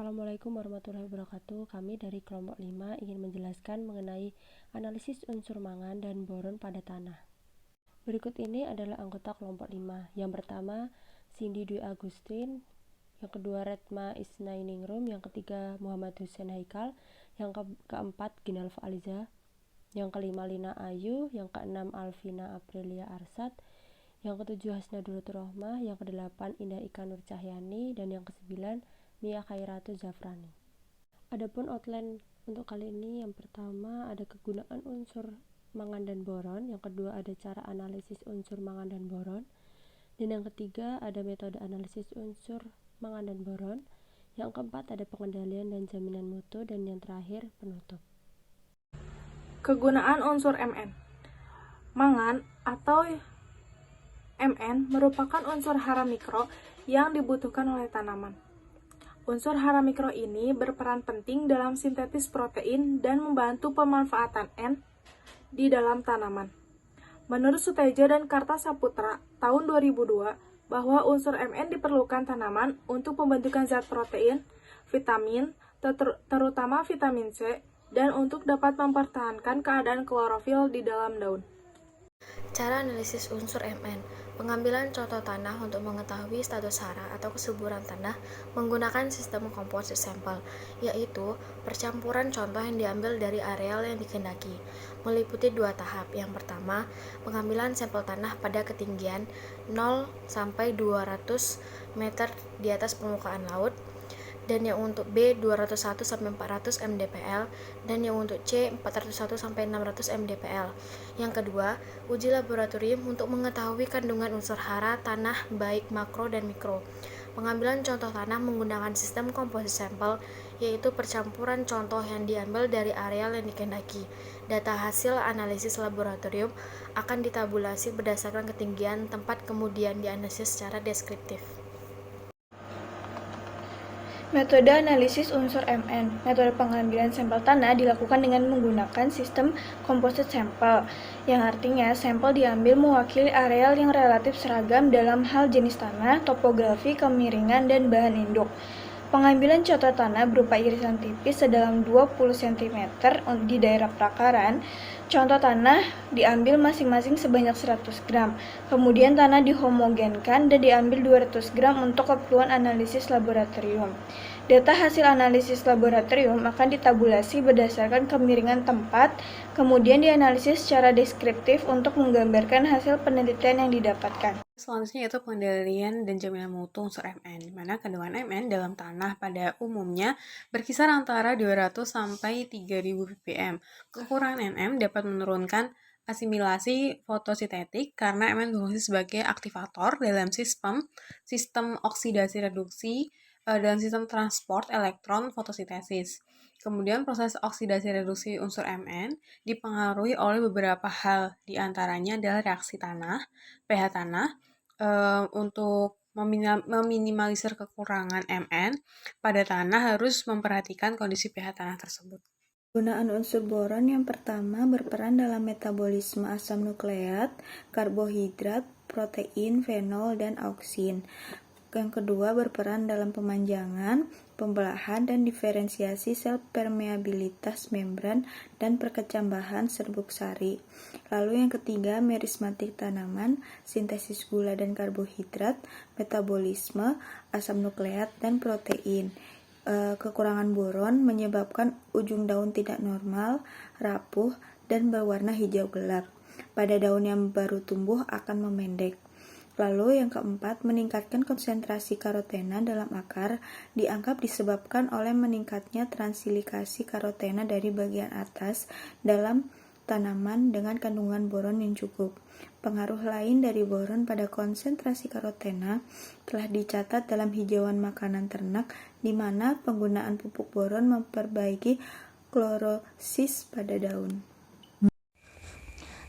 Assalamualaikum warahmatullahi wabarakatuh. Kami dari kelompok 5 ingin menjelaskan mengenai analisis unsur mangan dan boron pada tanah. Berikut ini adalah anggota kelompok 5. Yang pertama, Cindy Dwi Agustin. Yang kedua, Retma Isnainingrum. Yang ketiga, Muhammad Hussein Haikal. Yang keempat, Ginalva Aliza. Yang kelima, Lina Ayu. Yang keenam, Alvina Aprilia Arsad. Yang ketujuh, Hasnadul Rohmah. Yang kedelapan, Indah Ika Nur Cahyani. Dan yang kesembilan, Mia Khairatu Zafrani. Adapun outline untuk kali ini, yang pertama ada kegunaan unsur mangan dan boron, yang kedua ada cara analisis unsur mangan dan boron, dan yang ketiga ada metode analisis unsur mangan dan boron, yang keempat ada pengendalian dan jaminan mutu, dan yang terakhir penutup. Kegunaan unsur Mn. Mangan atau Mn merupakan unsur hara mikro yang dibutuhkan oleh tanaman. Unsur hara mikro ini berperan penting dalam sintetis protein dan membantu pemanfaatan N di dalam tanaman. Menurut Suteja dan Kartasaputra tahun 2002, bahwa unsur Mn diperlukan tanaman untuk pembentukan zat protein, vitamin, terutama vitamin C, dan untuk dapat mempertahankan keadaan klorofil di dalam daun. Cara analisis unsur Mn. Pengambilan contoh tanah untuk mengetahui status hara atau kesuburan tanah menggunakan sistem composite sample, yaitu percampuran contoh yang diambil dari areal yang dikehendaki, meliputi dua tahap. Yang pertama, pengambilan sampel tanah pada ketinggian 0 sampai 200 meter di atas permukaan laut, dan yang untuk B 201 sampai 400 mdpl, dan yang untuk C 401 sampai 600 mdpl. Yang kedua, uji laboratorium untuk mengetahui kandungan unsur hara tanah baik makro dan mikro. Pengambilan contoh tanah menggunakan sistem composite sample, yaitu percampuran contoh yang diambil dari areal yang dikehendaki. Data hasil analisis laboratorium akan ditabulasi berdasarkan ketinggian tempat, kemudian dianalisis secara deskriptif. Metode analisis unsur Mn. Metode pengambilan sampel tanah dilakukan dengan menggunakan sistem composite sample, yang artinya sampel diambil mewakili areal yang relatif seragam dalam hal jenis tanah, topografi, kemiringan, dan bahan induk. Pengambilan contoh tanah berupa irisan tipis sedalam 20 cm di daerah prakaran. Contoh tanah diambil masing-masing sebanyak 100 gram. Kemudian tanah dihomogenkan dan diambil 200 gram untuk keperluan analisis laboratorium. Data hasil analisis laboratorium akan ditabulasi berdasarkan kemiringan tempat, kemudian dianalisis secara deskriptif untuk menggambarkan hasil penelitian yang didapatkan. Selanjutnya yaitu pengendalian dan jaminan mutu unsur Mn, di mana kandungan Mn dalam tanah pada umumnya berkisar antara 200 sampai 3000 ppm. Kekurangan Nm dapat menurunkan asimilasi fotosintetik karena Mn berfungsi sebagai aktivator dalam sistem oksidasi reduksi dan sistem transport elektron fotosintesis. Kemudian proses oksidasi reduksi unsur Mn dipengaruhi oleh beberapa hal, diantaranya adalah reaksi tanah, pH tanah. Untuk meminimalisir kekurangan Mn pada tanah harus memperhatikan kondisi pH tanah tersebut. Penggunaan unsur boron yang pertama berperan dalam metabolisme asam nukleat, karbohidrat, protein, fenol, dan auksin. Yang kedua berperan dalam pemanjangan, pembelahan, dan diferensiasi sel permeabilitas membran dan perkecambahan serbuk sari. Lalu yang ketiga merismatik tanaman, sintesis gula dan karbohidrat, metabolisme, asam nukleat, dan protein. Kekurangan boron menyebabkan ujung daun tidak normal, rapuh, dan berwarna hijau gelap. Pada daun yang baru tumbuh akan memendek. Lalu yang keempat, meningkatkan konsentrasi karotena dalam akar dianggap disebabkan oleh meningkatnya transilikasi karotena dari bagian atas dalam tanaman dengan kandungan boron yang cukup. Pengaruh lain dari boron pada konsentrasi karotena telah dicatat dalam hijauan makanan ternak, di mana penggunaan pupuk boron memperbaiki klorosis pada daun.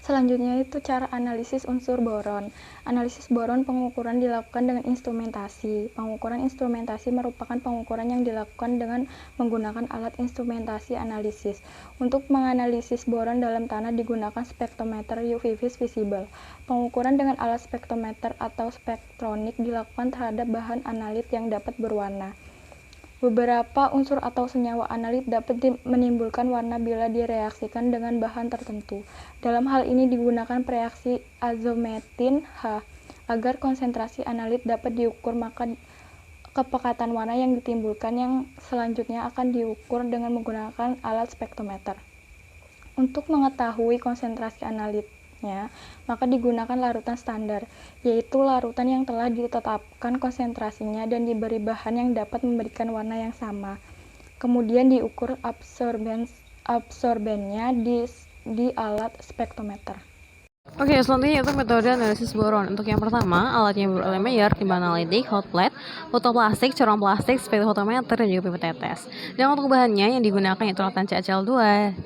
Selanjutnya itu cara analisis unsur boron. Analisis boron pengukuran dilakukan dengan instrumentasi. Pengukuran instrumentasi merupakan pengukuran yang dilakukan dengan menggunakan alat instrumentasi analisis. Untuk menganalisis boron dalam tanah digunakan spektrometer UV visible. Pengukuran dengan alat spektrometer atau spektronik dilakukan terhadap bahan analit yang dapat berwarna. Beberapa unsur atau senyawa analit dapat menimbulkan warna bila direaksikan dengan bahan tertentu. Dalam hal ini digunakan reaksi azometin H. Agar konsentrasi analit dapat diukur, maka kepekatan warna yang ditimbulkan yang selanjutnya akan diukur dengan menggunakan alat spektrometer. Untuk mengetahui konsentrasi analitnya, maka digunakan larutan standar, yaitu larutan yang telah ditetapkan konsentrasinya dan diberi bahan yang dapat memberikan warna yang sama. Kemudian diukur absorbennya di alat spektrometer. Oke, selanjutnya itu metode analisis boron. Untuk yang pertama, alatnya berulang layer, timbang analitik, hot plate, fotoplastik, corong plastik, spektrofotometer, dan juga pipet tetes. Dan untuk bahannya yang digunakan yaitu lautan CaCl2,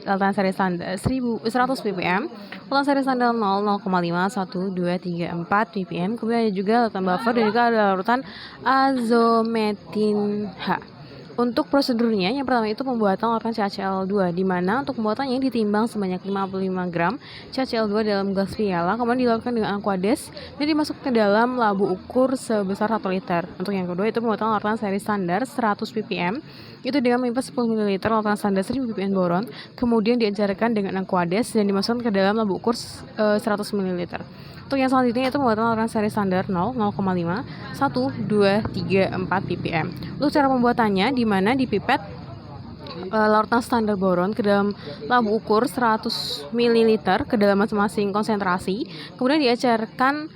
lautan seri standar 100 ppm, lautan seri standar 0,5, 1, 2, 3, 4 ppm, kemudian ada juga lautan buffer dan juga ada larutan azometin H. Untuk prosedurnya, yang pertama itu pembuatan larutan CaCl2, di mana untuk pembuatannya ditimbang sebanyak 55 gram CaCl2 dalam gelas piala, kemudian dilakukan dengan aquades dan dimasukkan ke dalam labu ukur sebesar 1 liter. Untuk yang kedua itu pembuatan larutan seri standar 100 ppm, itu dengan mengimpor 10 ml lautan standar 1000 ppm boron, kemudian diajarkan dengan aquades dan dimasukkan ke dalam labu ukur 100 ml. Untuk yang selanjutnya itu pembuatan larutan seri standar 0, 0,5, 1, 2, 3, 4 ppm. Untuk cara pembuatannya, di mana dipipet larutan standar boron ke dalam labu ukur 100 ml ke dalam masing-masing konsentrasi, kemudian diajarkan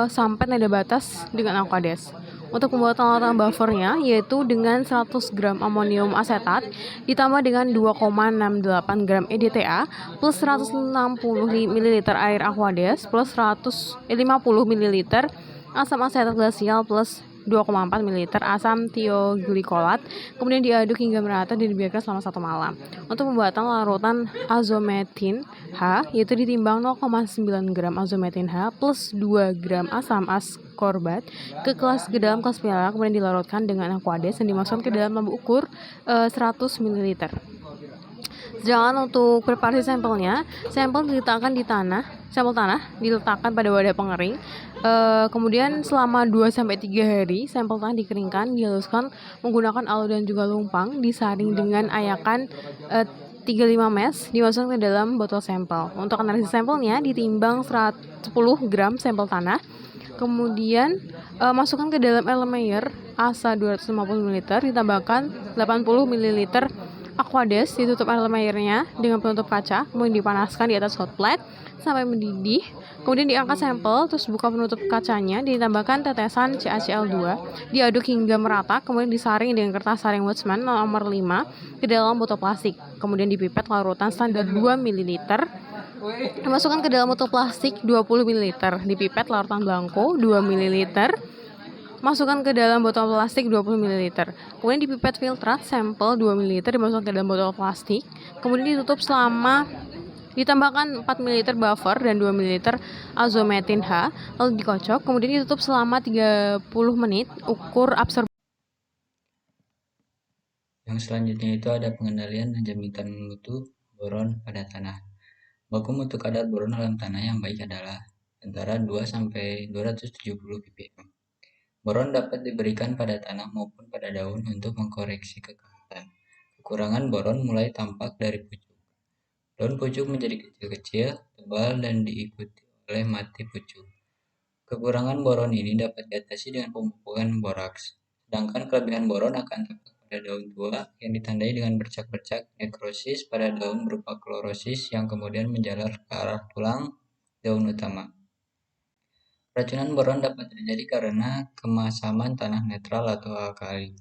sampai nada batas dengan aquades. Untuk pembuatan larutan buffernya yaitu dengan 100 gram amonium asetat ditambah dengan 2,68 gram EDTA plus 160 ml air aquades plus 50 ml asam asetat glasial plus 2,4 ml asam tioglikolat, kemudian diaduk hingga merata dan dibiarkan selama 1 malam. Untuk pembuatan larutan azometin H, yaitu ditimbang 0,9 gram azometin H plus 2 gram asam askorbat ke dalam kelas piala, kemudian dilarutkan dengan aquades dan dimasukkan ke dalam lampu ukur 100 ml. Sedangkan untuk preparasi sampelnya, sampel diletakkan di sampel tanah diletakkan pada wadah pengering. Kemudian selama 2-3 hari, sampel tanah dikeringkan, dihaluskan menggunakan alu dan juga lumpang, disaring dengan ayakan 35 mes, dimasukkan ke dalam botol sampel. Untuk analisis sampelnya, ditimbang 10 gram sampel tanah, kemudian masukkan ke dalam Erlenmeyer ASA 250 ml, ditambahkan 80 ml aquades, ditutup Erlenmeyernya dengan penutup kaca, kemudian dipanaskan di atas hot plate sampai mendidih, kemudian diangkat sampel, terus buka penutup kacanya, ditambahkan tetesan CaCl2, diaduk hingga merata, kemudian disaring dengan kertas saring Weizmann nomor 5 ke dalam botol plastik, kemudian dipipet larutan standar 2 ml, dimasukkan ke dalam botol plastik 20 ml, dipipet larutan blanco 2 ml, masukkan ke dalam botol plastik 20 ml. Kemudian dipipet filtrat sampel 2 ml, dimasukkan ke dalam botol plastik. Kemudian ditutup selama ditambahkan 4 ml buffer dan 2 ml azometin H, lalu dikocok. Kemudian ditutup selama 30 menit, ukur absorb. Yang selanjutnya itu ada pengendalian dan jaminan mutu boron pada tanah. Baku mutu kadar boron dalam tanah yang baik adalah antara 2 sampai 270 ppm. Boron dapat diberikan pada tanah maupun pada daun untuk mengkoreksi kekehatan. Kekurangan boron mulai tampak dari pucuk. Daun pucuk menjadi kecil-kecil, tebal, dan diikuti oleh mati pucuk. Kekurangan boron ini dapat diatasi dengan pemupukan boraks. Sedangkan kelebihan boron akan tampak pada daun tua yang ditandai dengan bercak-bercak nekrosis pada daun berupa klorosis yang kemudian menjalar ke arah tulang daun utama. Keracunan boron dapat terjadi karena kemasaman tanah netral atau alkali,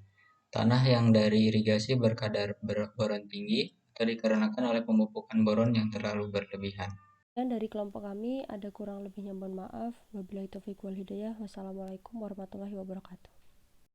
tanah yang dari irigasi berkadar boron tinggi, atau dikarenakan oleh pemupukan boron yang terlalu berlebihan. Dan dari kelompok kami ada kurang lebihnya mohon maaf. Wabillahi taufiq wal hidayah. Wassalamualaikum warahmatullahi wabarakatuh.